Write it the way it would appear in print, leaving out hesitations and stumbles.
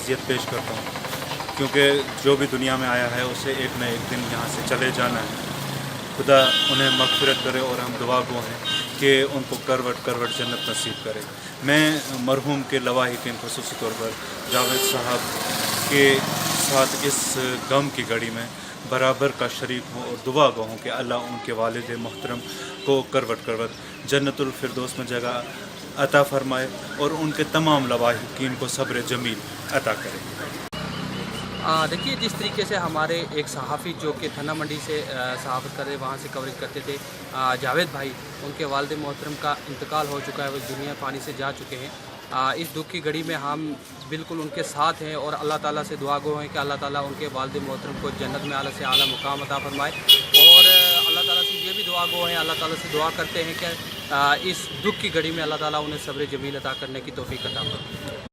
ताज़ियत पेश करता हूँ, क्योंकि जो भी दुनिया में आया है उसे एक न एक दिन यहाँ से चले जाना है। खुदा उन्हें मग़फ़िरत करे और हम दुआ गो हैं कि उनको करवट करवट जन्नत नसीब करे। मैं मरहूम के लवाहिकीन ख़ुसूसी तौर पर जावेद साहब के साथ इस गम की घड़ी में बराबर का शरीक हूँ और दुआ गो हूँ कि अल्लाह उनके वालिद मोहतरम को करवट करवट जन्नतुल फिरदौस में जगह अता फ़रमाए और उनके तमाम लवाहिकीन को सब्र जमील अता करे। देखिए, जिस तरीके से हमारे एक सहाफ़ी जो कि थाना मंडी से सहाफ़त करते वहाँ से कवरेज करते थे, जावेद भाई, उनके वालिद मोहतरम का इंतकाल हो चुका है, वो दुनिया पानी से जा चुके हैं। इस दुख की घड़ी में हम बिल्कुल उनके साथ हैं और अल्लाह ताला से दुआ गो हैं कि अल्लाह ताला उनके वालिद मोहतरम को जन्नत में आला से आला मुकाम अता फ़रमाए। और अल्लाह ताला से ये भी दुआ गो हैं, अल्लाह ताला से दुआ करते हैं कि इस दुख की घड़ी में अल्लाह ताला उन्हें सब्र जमील अता करने की तौफ़ीक़ अता फरमाए।